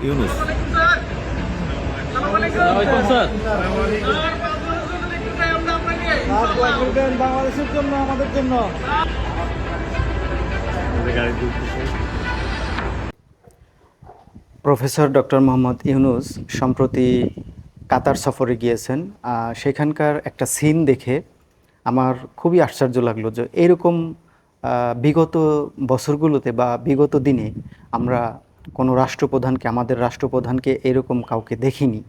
ইউনুস। বাংলাদেশের জন্য, আমাদের জন্য। প্রফেসর ডক্টর মোহাম্মদ ইউনুস সম্প্রতি কাতার সফরে গিয়েছেন। সেখানকার একটা সিন দেখে আমার খুবই আশ্চর্য লাগলো যে এরকম বিগত বছরগুলোতে বা বিগত দিনে আমরা কোনো রাষ্ট্রপ্রধানকে, আমাদের রাষ্ট্রপ্রধানকে এরকম কাউকে দেখিনি।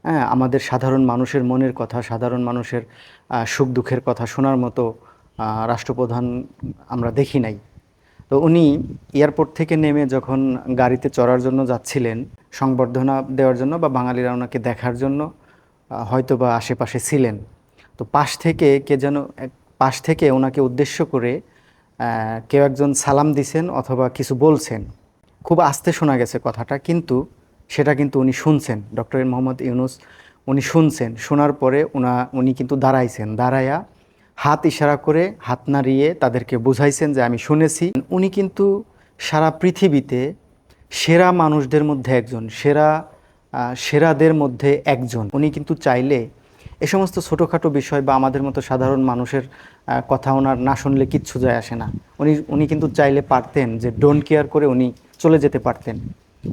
হ্যাঁ, আমাদের সাধারণ মানুষের মনের কথা, সাধারণ মানুষের সুখ দুঃখের কথা শোনার মতো রাষ্ট্রপ্রধান আমরা দেখি নাই। তো উনি এয়ারপোর্ট থেকে নেমে যখন গাড়িতে চড়ার জন্য যাচ্ছিলেন সংবর্ধনা দেওয়ার জন্য বা বাঙালিরা ওনাকে দেখার জন্য হয়তো বা আশেপাশে ছিলেন, তো পাশ থেকে ওনাকে উদ্দেশ্য করে কেউ একজন সালাম দিছেন অথবা কিছু বলছেন। খুব আস্তে শোনা গেছে কথাটা, কিন্তু সেটা কিন্তু উনি শুনছেন। ডক্টর মোহাম্মদ ইউনুস উনি শুনছেন। শোনার পরে উনি কিন্তু দাঁড়াইছেন, দাঁড়ায়া হাত ইশারা করে, হাত নাড়িয়ে তাদেরকে বুঝাইছেন যে আমি শুনেছি। উনি কিন্তু সারা পৃথিবীতে সেরা মানুষদের মধ্যে একজন, সেরাদের মধ্যে একজন। উনি কিন্তু চাইলে এ সমস্ত ছোটোখাটো বিষয় বা আমাদের মতো সাধারণ মানুষের কথা ওনার না শুনলে কিচ্ছু যায় আসে না। উনি কিন্তু চাইলে পারতেন যে ডোন্ট কেয়ার করে উনি চলে যেতে পারতেন,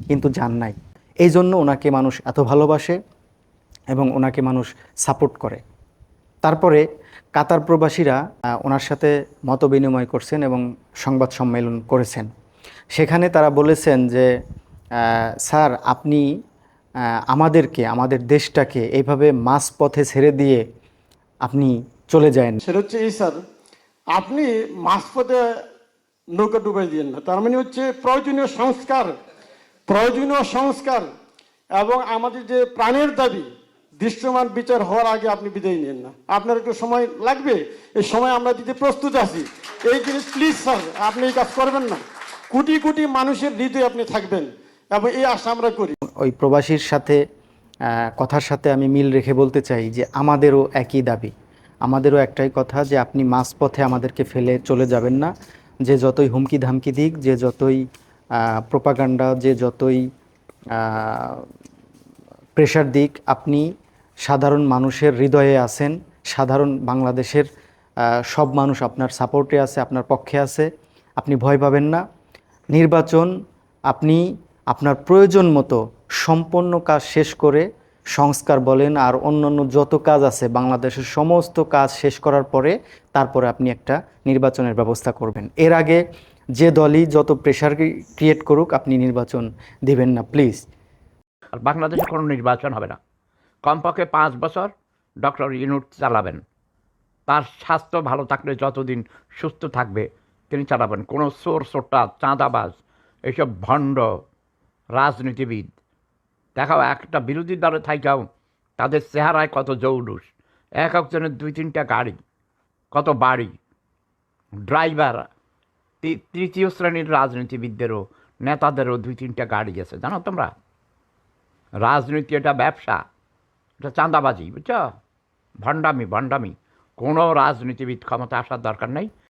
কিন্তু যান নাই। এই জন্য ওনাকে মানুষ এত ভালোবাসে এবং ওনাকে মানুষ সাপোর্ট করে। তারপরে কাতার প্রবাসীরা ওনার সাথে মত বিনিময় করছেন এবং সংবাদ সম্মেলন করেছেন। সেখানে তারা বলেছেন যে স্যার, আপনি আমাদেরকে, আমাদের দেশটাকে এইভাবে মাঝপথে ছেড়ে দিয়ে আপনি চলে যান। সেটা হচ্ছে এই স্যার, আপনি মাঝপথে নৌকা ডুবাই দিয়েন না। তার মানে হচ্ছে প্রয়োজনীয় সংস্কার এবং আমাদের যে প্রাণের দাবি দৃশ্যমান বিচার হওয়ার আগে আপনি বিদায় নেন না। আপনার একটু সময় লাগবে, এই সময় আমরা দিতে প্রস্তুত আছি। এই জিনিস প্লিজ স্যার, আপনি এই কাজ করবেন না। কোটি কোটি মানুষের হৃদয়ে আপনি থাকবেন এবং এই আশা আমরা করি। ওই প্রবাসীর সাথে কথার সাথে আমি মিল রেখে বলতে চাই যে আমাদেরও একই দাবি, আমাদেরও একটাই কথা যে আপনি মাঝপথে আমাদেরকে ফেলে চলে যাবেন না। যে যতই হুমকি ধামকি দিক, যে যতই প্রোপাগান্ডা, যে যতই প্রেশার দিক, আপনি সাধারণ মানুষের হৃদয়ে আছেন। সাধারণ বাংলাদেশের সব মানুষ আপনার সাপোর্টে আছে, আপনার পক্ষে আছে। আপনি ভয় পাবেন না। নির্বাচন আপনি আপনার প্রয়োজন মতো সম্পন্ন কাজ শেষ করে, সংস্কার বলেন আর অন্যান্য যত কাজ আছে বাংলাদেশের সমস্ত কাজ শেষ করার পরে তারপরে আপনি একটা নির্বাচনের ব্যবস্থা করবেন। এর আগে যে দলই যত প্রেশার ক্রিয়েট করুক, আপনি নির্বাচন দিবেন না প্লিজ। আর বাংলাদেশে কোনো নির্বাচন হবে না। কমপক্ষে 5 বছর ডক্টর ইউনূস চালাবেন। তার স্বাস্থ্য ভালো থাকলে, যতদিন সুস্থ থাকবে তিনি চালাবেন। কোনো চোর চোট্টা, চাঁদাবাজ, এইসব ভণ্ড রাজনীতিবিদ দেখাও, একটা বিরোধী দলে থাকাও তাদের চেহারায় কত জৌলুস, এক একজনের 2-3টা গাড়ি, কত বাড়ি, ড্রাইভার। তৃতীয় শ্রেণীর রাজনীতিবিদদেরও, নেতাদেরও 2-3টা গাড়ি আছে, জানো তোমরা? রাজনীতি এটা ব্যবসা, এটা চাঁদাবাজি, বুঝছো? ভণ্ডামি। কোনো রাজনীতিবিদ ক্ষমতা আসার দরকার নেই।